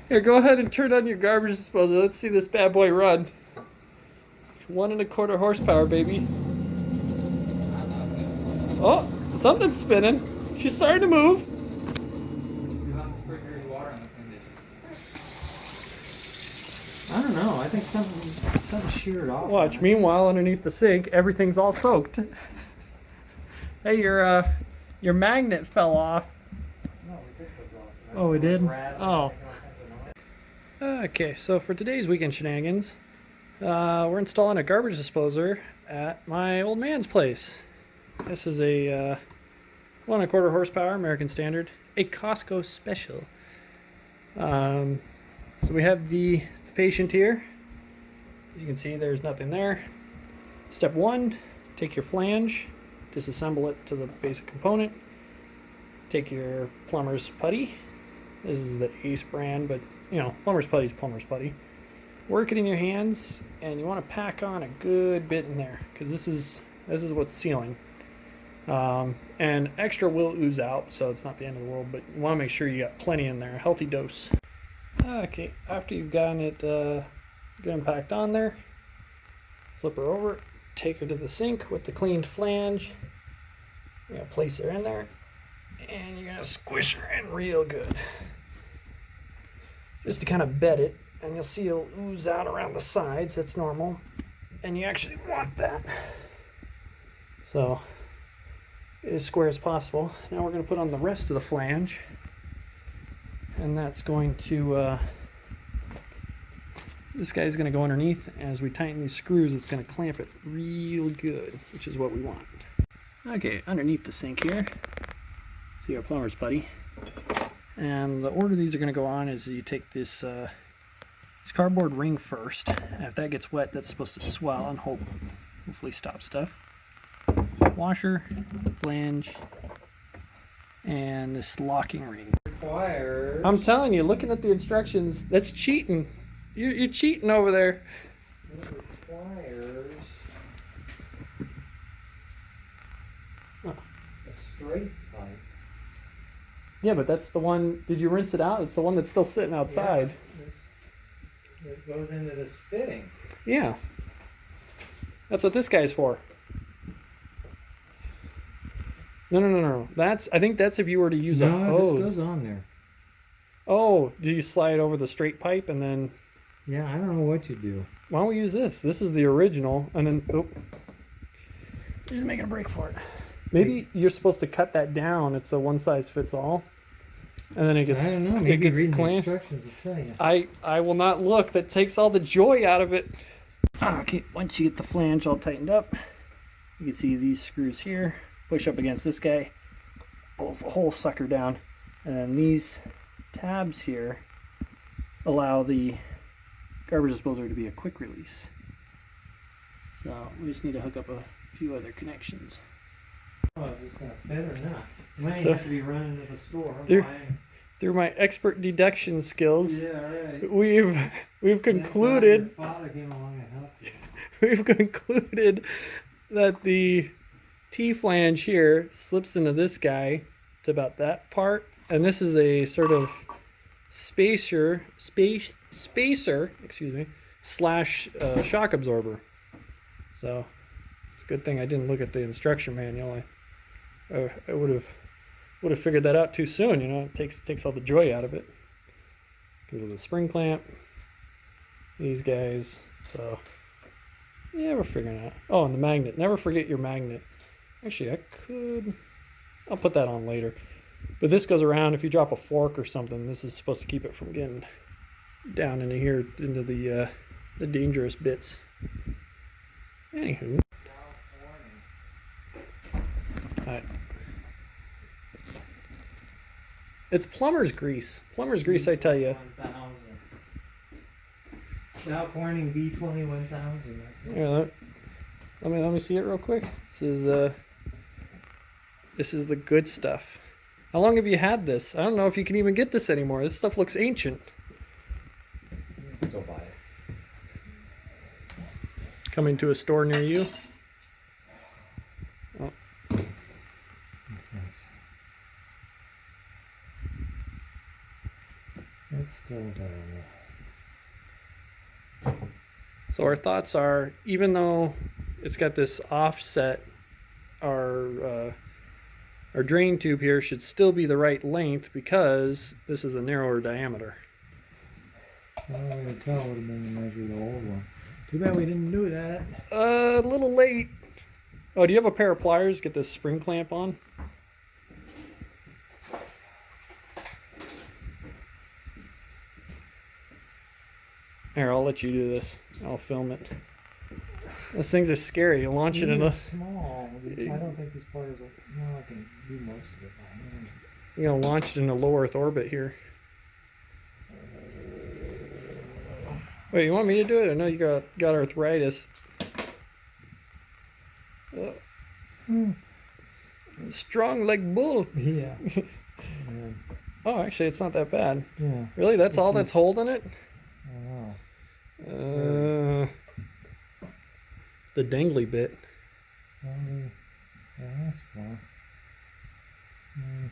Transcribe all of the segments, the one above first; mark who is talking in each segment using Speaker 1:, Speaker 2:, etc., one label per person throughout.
Speaker 1: Here, go ahead and turn on your garbage disposal. Let's see this bad boy run. 1.25 horsepower, baby. Oh, something's spinning. She's starting to move.
Speaker 2: I don't know. I think something sheared off.
Speaker 1: Watch. Meanwhile, underneath the sink, everything's all soaked. Hey, your magnet fell off.
Speaker 2: No, we did those off.
Speaker 1: Oh, we did? Oh.
Speaker 2: Oh.
Speaker 1: Okay, so for today's weekend shenanigans, we're installing a garbage disposer at my old man's place. This is a 1.25 horsepower American Standard, a Costco special. So we have the patient here. As you can see, there's nothing there. Step one, take your flange, disassemble it to the basic component. Take your plumber's putty. This is the Ace brand, but you know, plumber's putty is plumber's putty. Work it in your hands, and you want to pack on a good bit in there, because this is what's sealing. And extra will ooze out, so it's not the end of the world, but you want to make sure you got plenty in there, a healthy dose. Okay, after you've gotten it good and packed on there, flip her over, take her to the sink with the cleaned flange. You're going to place her in there, and you're going to squish her in real good. Just to kind of bed it, and you'll see it'll ooze out around the sides. That's normal, and you actually want that. So, get as square as possible. Now we're going to put on the rest of the flange, and that's going to, this guy's going to go underneath. As we tighten these screws, it's going to clamp it real good, which is what we want. Okay, underneath the sink here, see our plumber's putty. And the order these are going to go on is you take this cardboard ring first. If that gets wet, that's supposed to swell and hopefully stop stuff. Washer, flange, and this locking ring.
Speaker 2: Requires.
Speaker 1: I'm telling you, looking at the instructions, that's cheating. You're cheating over there.
Speaker 2: It requires a straight pipe.
Speaker 1: Yeah, but that's the one. Did you rinse it out? It's the one that's still sitting outside.
Speaker 2: Yeah, it goes into this fitting.
Speaker 1: Yeah. That's what this guy's for. No. I think that's if you were to use a hose.
Speaker 2: No, this goes on there.
Speaker 1: Oh, do you slide over the straight pipe and then?
Speaker 2: Yeah, I don't know what you do.
Speaker 1: Why don't we use this? This is the original, and then he's making a break for it. Maybe you're supposed to cut that down. It's a one size fits all, and then it gets.
Speaker 2: I don't know. Maybe reading the
Speaker 1: clamped.
Speaker 2: instructions will tell you.
Speaker 1: I will not look. That takes all the joy out of it. Okay, once you get the flange all tightened up, you can see these screws here. Push up against this guy, pulls the whole sucker down, and then these tabs here allow the garbage disposer to be a quick release. So we just need to hook up a few other connections.
Speaker 2: Oh, is this going to fit or not? You might
Speaker 1: So,
Speaker 2: have to be running to the store.
Speaker 1: Through my expert deduction skills,
Speaker 2: Yeah, right.
Speaker 1: we've concluded
Speaker 2: Your father came along and helped you.
Speaker 1: we've concluded that the T-flange here slips into this guy to about that part, and this is a sort of spacer, excuse me, slash shock absorber. So it's a good thing I didn't look at the instruction manual. I would have figured that out too soon. You know, it takes all the joy out of it. Goes with the spring clamp. These guys. So yeah, we're figuring it out. Oh, and the magnet. Never forget your magnet. Actually, I'll put that on later. But this goes around. If you drop a fork or something, this is supposed to keep it from getting down into here, into the dangerous bits. Anywho. It's plumber's grease. Plumber's grease, I tell you.
Speaker 2: 1000. Dow Corning B20 1000.
Speaker 1: Yeah, let me see it real quick. This is the good stuff. How long have you had this? I don't know if you can even get this anymore. This stuff looks ancient.
Speaker 2: You can still buy it.
Speaker 1: Coming to a store near you. Oh.
Speaker 2: Thanks. It's still don't know.
Speaker 1: So our thoughts are, even though it's got this offset, our drain tube here should still be the right length because this is a narrower diameter.
Speaker 2: Well, we could tell would have been to measure the old one. Too bad we didn't do that.
Speaker 1: A little late. Oh, do you have a pair of pliers? Get this spring clamp on. Here, I'll let you do this. I'll film it. Those things are scary. You launch it in a...
Speaker 2: small. I don't think these pliers will... No, I can do most of it by hand.
Speaker 1: You're going to launch it in a low Earth orbit here. Wait, you want me to do it? I know you got arthritis. Strong like bull.
Speaker 2: Yeah.
Speaker 1: Oh, actually, it's not that bad.
Speaker 2: Yeah.
Speaker 1: Really? That's all that's holding it?
Speaker 2: I don't know.
Speaker 1: The dangly bit.
Speaker 2: It's only last one. In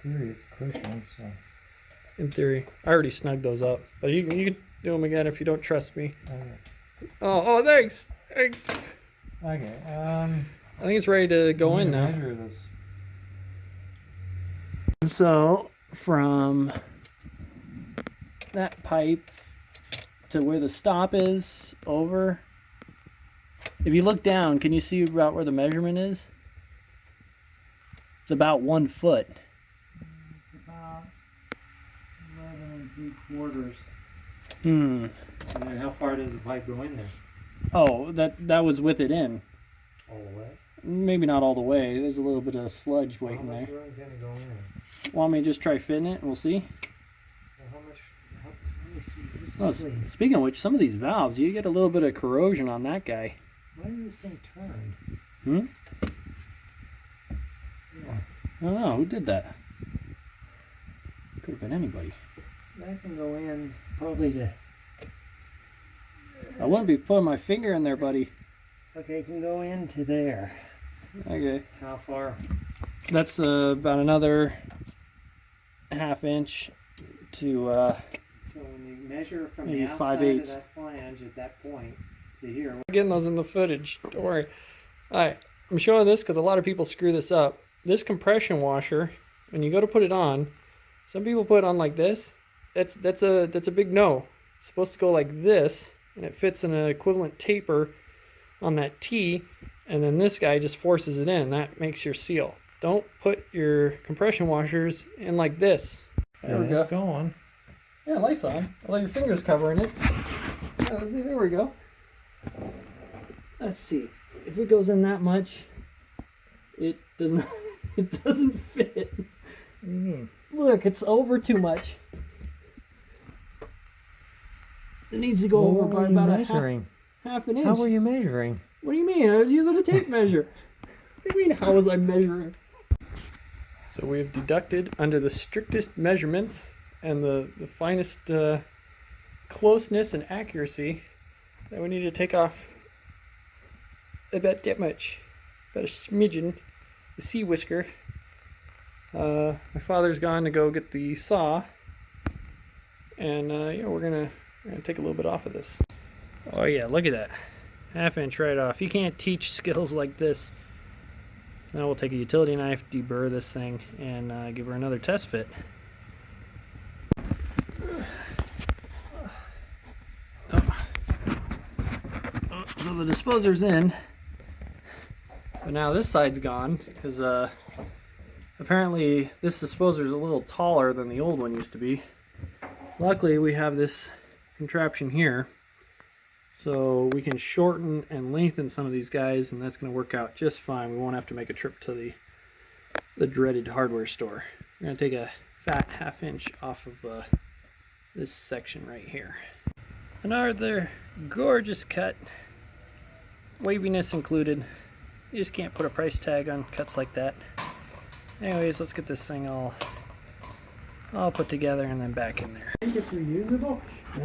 Speaker 2: theory, it's cushioned, so.
Speaker 1: In theory. I already snugged those up. But you can do them again if you don't trust me.
Speaker 2: Okay.
Speaker 1: Oh, thanks. Thanks.
Speaker 2: Okay.
Speaker 1: I think it's ready to go in now.
Speaker 2: Measure this.
Speaker 1: So, from that pipe to where the stop is over, if you look down, can you see about where the measurement is? It's about 1 foot.
Speaker 2: It's about 11 3/4.
Speaker 1: Hmm.
Speaker 2: And then how far does the pipe go in there?
Speaker 1: Oh, that was with it in.
Speaker 2: All the way?
Speaker 1: Maybe not all the way. There's a little bit of sludge waiting there.
Speaker 2: How much room can it go in?
Speaker 1: Want me to just try fitting it and we'll see?
Speaker 2: Well, let me see.
Speaker 1: Oh, speaking of which, some of these valves, you get a little bit of corrosion on that guy.
Speaker 2: Why does this thing turn?
Speaker 1: Hmm?
Speaker 2: Yeah.
Speaker 1: I don't know. Who did that? Could have been anybody.
Speaker 2: That can go in probably to...
Speaker 1: I wouldn't be putting my finger in there, buddy.
Speaker 2: Okay, it can go into there.
Speaker 1: Okay.
Speaker 2: How far?
Speaker 1: That's about another ½ inch to...
Speaker 2: So when you measure from
Speaker 1: maybe
Speaker 2: the outside
Speaker 1: 5/8.
Speaker 2: of that flange at that point to here...
Speaker 1: Getting those in the footage. Don't worry. Alright. I'm showing this because a lot of people screw this up. This compression washer, when you go to put it on, some people put it on like this. That's a big no. It's supposed to go like this, and it fits in an equivalent taper on that T, and then this guy just forces it in. That makes your seal. Don't put your compression washers in like this. There we go.
Speaker 2: Going.
Speaker 1: Yeah, light's on. Although your finger's covering it. Yeah, there we go. Let's see. If it goes in that much, it doesn't. It doesn't fit.
Speaker 2: What do you mean?
Speaker 1: Look, it's over too much. It needs to go over by about half an inch.
Speaker 2: How were you measuring?
Speaker 1: What do you mean? I was using a tape measure. What do you mean, how was I measuring? So we have deducted under the strictest measurements and the finest closeness and accuracy that we need to take off about that much. About a smidgen. The sea whisker. My father's gone to go get the saw. And yeah, we're gonna take a little bit off of this. Oh yeah, look at that. ½ inch right off. You can't teach skills like this. Now we'll take a utility knife, deburr this thing, and give her another test fit. So the disposer's in, but now this side's gone because apparently this disposer's a little taller than the old one used to be. Luckily we have this contraption here, so we can shorten and lengthen some of these guys, and that's going to work out just fine. We won't have to make a trip to the dreaded hardware store. We're going to take a fat ½ inch off of this section right here. Another gorgeous cut, waviness included. You just can't put a price tag on cuts like that. Anyways, let's get this thing all put together and then back in there.
Speaker 2: I think it's reusable? I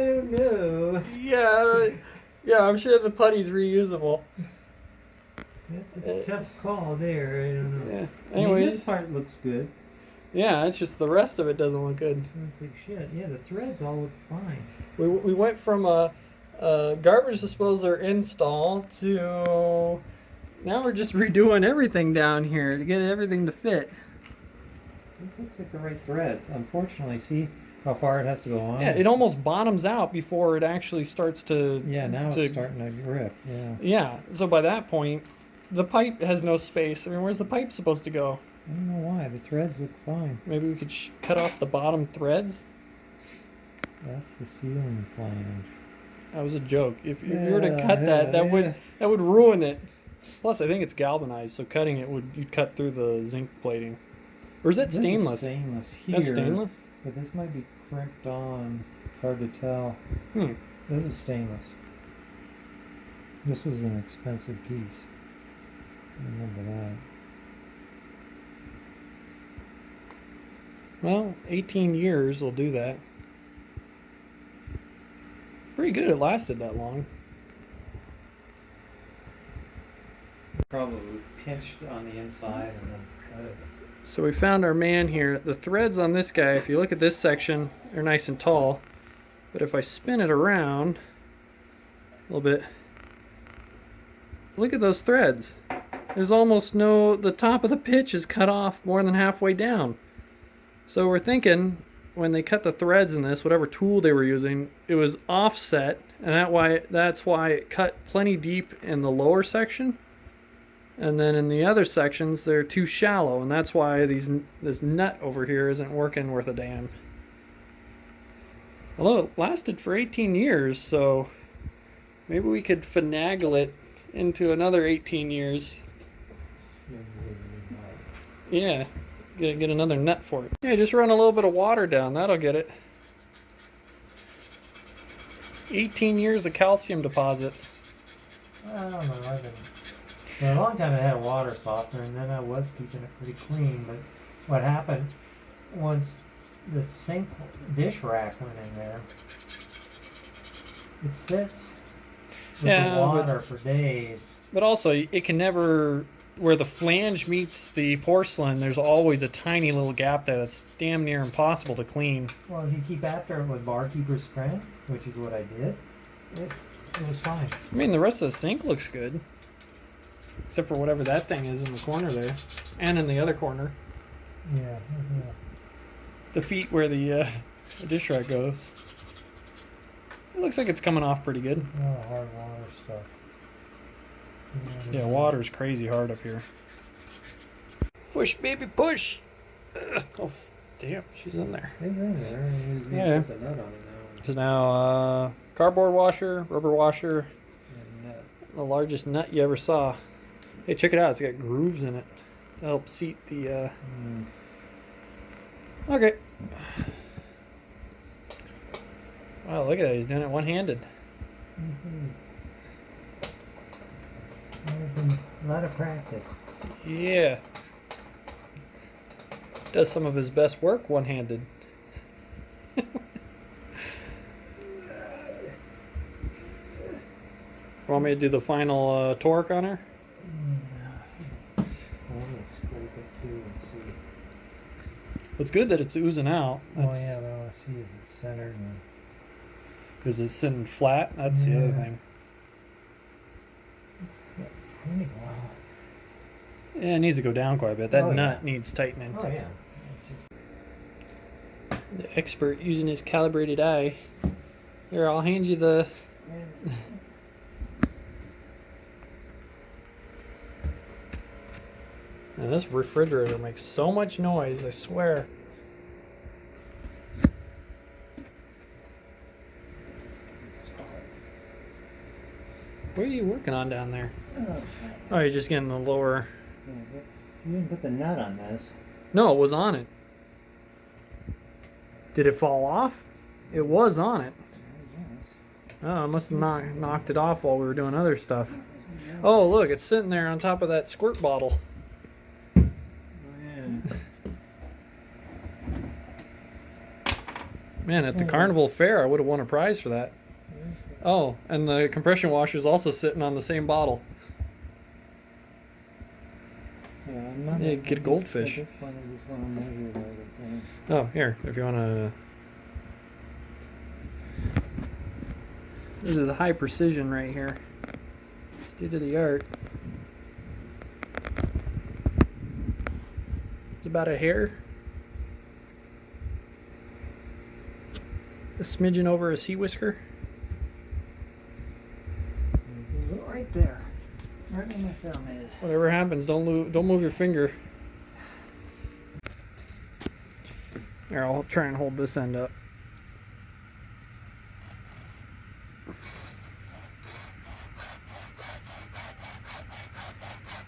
Speaker 2: don't know.
Speaker 1: Yeah, I'm sure the putty's reusable.
Speaker 2: That's a tough call there. I don't know.
Speaker 1: Yeah.
Speaker 2: I mean,
Speaker 1: Anyways,
Speaker 2: this part looks good.
Speaker 1: Yeah, it's just the rest of it doesn't look good.
Speaker 2: It's like shit. Yeah, the threads all look fine.
Speaker 1: We went from a garbage disposer install to now we're just redoing everything down here to get everything to fit.
Speaker 2: This looks like the right threads. Unfortunately, see how far it has to go on?
Speaker 1: Yeah, it almost bottoms out before it actually starts to...
Speaker 2: Yeah, now it's starting to grip, yeah.
Speaker 1: Yeah, so by that point, the pipe has no space. I mean, where's the pipe supposed to go?
Speaker 2: I don't know why. The threads look fine.
Speaker 1: Maybe we could cut off the bottom threads?
Speaker 2: That's the sealing flange.
Speaker 1: That was a joke. If you were to cut that would ruin it. Plus, I think it's galvanized, so cutting it you'd cut through the zinc plating. Or is that stainless?
Speaker 2: This is stainless here.
Speaker 1: That's stainless?
Speaker 2: But this might be crimped on. It's hard to tell. This is stainless. This was an expensive piece. I remember that.
Speaker 1: Well, 18 years will do that. Pretty good it lasted that long.
Speaker 2: Probably pinched on the inside and then cut it.
Speaker 1: So we found our man here. The threads on this guy, if you look at this section, they're nice and tall. But if I spin it around a little bit, look at those threads. There's almost the top of the pitch is cut off more than halfway down. So we're thinking when they cut the threads in this, whatever tool they were using, it was offset, and that's why it cut plenty deep in the lower section. And then in the other sections, they're too shallow, and that's why this nut over here isn't working worth a damn. Although it lasted for 18 years, so maybe we could finagle it into another 18 years. Yeah, get another nut for it. Yeah, just run a little bit of water down. That'll get it. 18 years of calcium deposits.
Speaker 2: I don't know. For a long time I had a water softener, and then I was keeping it pretty clean. But what happened once the sink dish rack went in there, it sits with the water for days.
Speaker 1: But also, it can never, where the flange meets the porcelain, there's always a tiny little gap there that's damn near impossible to clean.
Speaker 2: Well, if you keep after it with barkeeper's friend, which is what I did, it was fine.
Speaker 1: I mean, the rest of the sink looks good. Except for whatever that thing is in the corner there. And in the other corner.
Speaker 2: Yeah.
Speaker 1: The feet where the dish rack goes. It looks like it's coming off pretty good.
Speaker 2: A lot of hard water stuff.
Speaker 1: Yeah, water's crazy hard up here. Push, baby, push! Oh, damn, she's in there.
Speaker 2: It's in there.
Speaker 1: Yeah.
Speaker 2: Put the nut on it now.
Speaker 1: So now, cardboard washer, rubber washer.
Speaker 2: And nut.
Speaker 1: The largest nut you ever saw. Hey, check it out. It's got grooves in it to help seat the... Okay. Wow, look at that. He's doing it one-handed.
Speaker 2: A lot of practice.
Speaker 1: Yeah. Does some of his best work one-handed. Want me to do the final torque on her? It's good that it's oozing out.
Speaker 2: That's, yeah, but I want to see is it centered.
Speaker 1: Is it sitting flat? That's the other thing.
Speaker 2: It's pretty well.
Speaker 1: Yeah, it needs to go down quite a bit. That nut needs tightening.
Speaker 2: Oh, yeah.
Speaker 1: The expert using his calibrated eye. Here, I'll hand you the... Man, this refrigerator makes so much noise, I swear. What are you working on down there? Oh, you're just getting the lower...
Speaker 2: You didn't put the nut on this.
Speaker 1: No, it was on it. Did it fall off? It was on it. Oh, I must have knocked it off while we were doing other stuff. Oh, look, it's sitting there on top of that squirt bottle. Man, at the carnival fair, I would have won a prize for that. Oh, and the compression washer is also sitting on the same bottle.
Speaker 2: Yeah, I'm not.
Speaker 1: Yeah, get a goldfish.
Speaker 2: At this point, I just want to measure it.
Speaker 1: Oh, here, if you want to. This is high precision right here. State of the art. It's about a hair. A smidgen over a sea whisker.
Speaker 2: Right there. Right where my thumb is.
Speaker 1: Whatever happens, don't move your finger. Here, I'll try and hold this end up.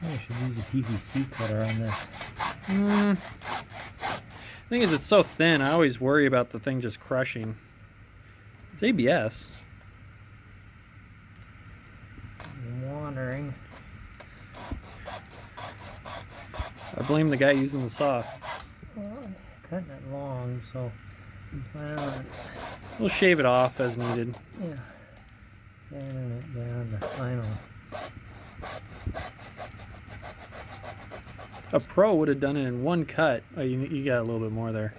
Speaker 2: I should use a PVC cutter on this.
Speaker 1: The thing is, it's so thin, I always worry about the thing just crushing. It's ABS.
Speaker 2: I'm wandering.
Speaker 1: I blame the guy using the saw.
Speaker 2: Well, I'm cutting it long, so I'm planning on,
Speaker 1: We'll shave it off as needed.
Speaker 2: yeah, sanding it down to final.
Speaker 1: A pro would have done it in one cut. Oh, you got a little bit more there.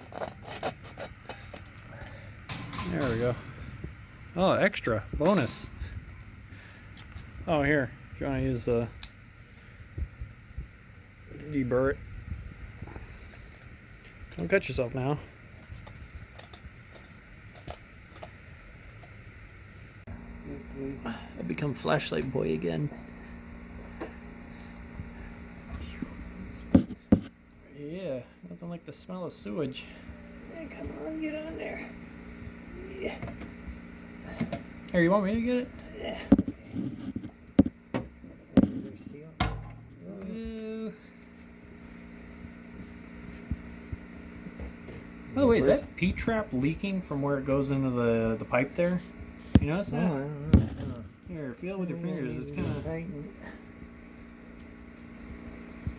Speaker 1: There we go. Oh, extra. Bonus. Oh, here. If you want to use deburr it. Don't cut yourself now. I'll become flashlight boy again. Yeah, nothing like the smell of sewage.
Speaker 2: Yeah, come on, get on there. Yeah.
Speaker 1: Here, you want me to get it?
Speaker 2: Yeah.
Speaker 1: By the way, is that P-trap leaking from where it goes into the pipe there? You notice that?
Speaker 2: No, I don't know.
Speaker 1: Here, feel it with your fingers. It's kind of...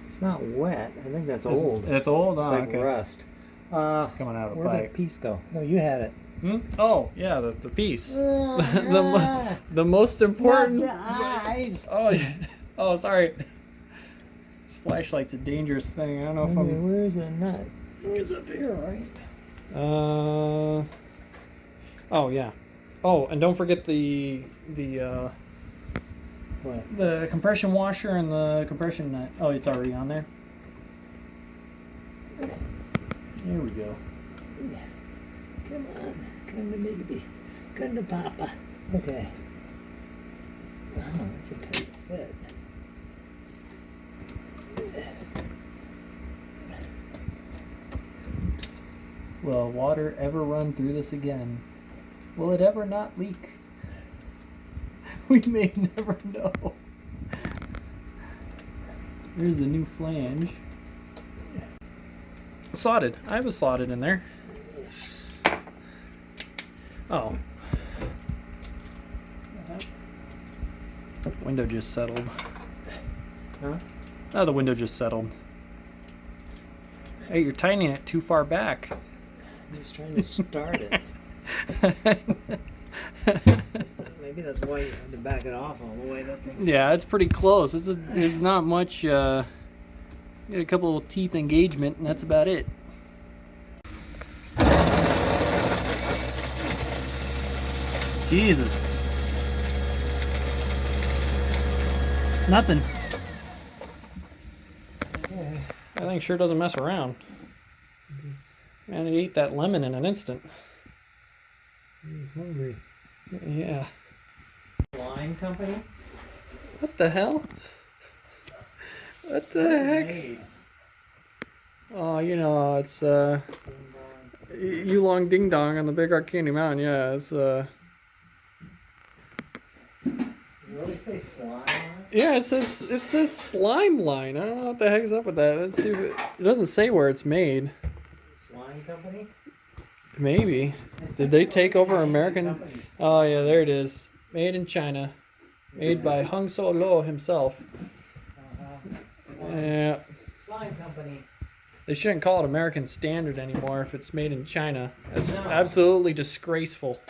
Speaker 2: It's not wet. I think that's old.
Speaker 1: It's old?
Speaker 2: It's
Speaker 1: Oh,
Speaker 2: like
Speaker 1: okay.
Speaker 2: rust.
Speaker 1: Coming out of the
Speaker 2: Where'd
Speaker 1: pipe.
Speaker 2: that piece go? No, you had it.
Speaker 1: Hmm? Oh, yeah, the piece. the most important...
Speaker 2: Not the eyes.
Speaker 1: Oh, yeah. Oh, sorry. This flashlight's a dangerous thing. I don't know if I'm...
Speaker 2: Where's the nut? It's up here, right?
Speaker 1: Oh, yeah. Oh, and don't forget the
Speaker 2: What?
Speaker 1: the compression washer and the compression nut. Oh, it's already on there. There we go.
Speaker 2: Come on, come to baby, come to papa. Okay. Oh, that's a tight fit.
Speaker 1: Will water ever run through this again? Will it ever not leak? We may never know. There's a new flange. Slotted. I have a slotted in there. Oh. Window just settled.
Speaker 2: Huh?
Speaker 1: Oh, the window just settled. Hey, you're tightening it too far back.
Speaker 2: I'm just trying to start it. Maybe that's why you had to back it off all the way. That thing's...
Speaker 1: Yeah, it's pretty close. There's not much. Get a couple of teeth engagement, and that's about it. Jesus. Nothing.
Speaker 2: Okay.
Speaker 1: That thing sure doesn't mess around. Man, it ate that lemon in an instant.
Speaker 2: He's hungry.
Speaker 1: Yeah.
Speaker 2: Line company?
Speaker 1: What the hell? What the heck? Oh, you know, it's Yulong Ding Dong on the Big Rock Candy Mountain. Yeah, it's
Speaker 2: Does it really say slime on it?
Speaker 1: Yeah, it says slime line. I don't know what the heck's up with that. Let's see if it doesn't say where it's made.
Speaker 2: Slime company?
Speaker 1: Maybe. Did they take over American? Oh yeah, there it is. Made in China. Made by Hung So Lo himself. Yeah.
Speaker 2: Slime company.
Speaker 1: They shouldn't call it American Standard anymore if it's made in China. That's absolutely disgraceful.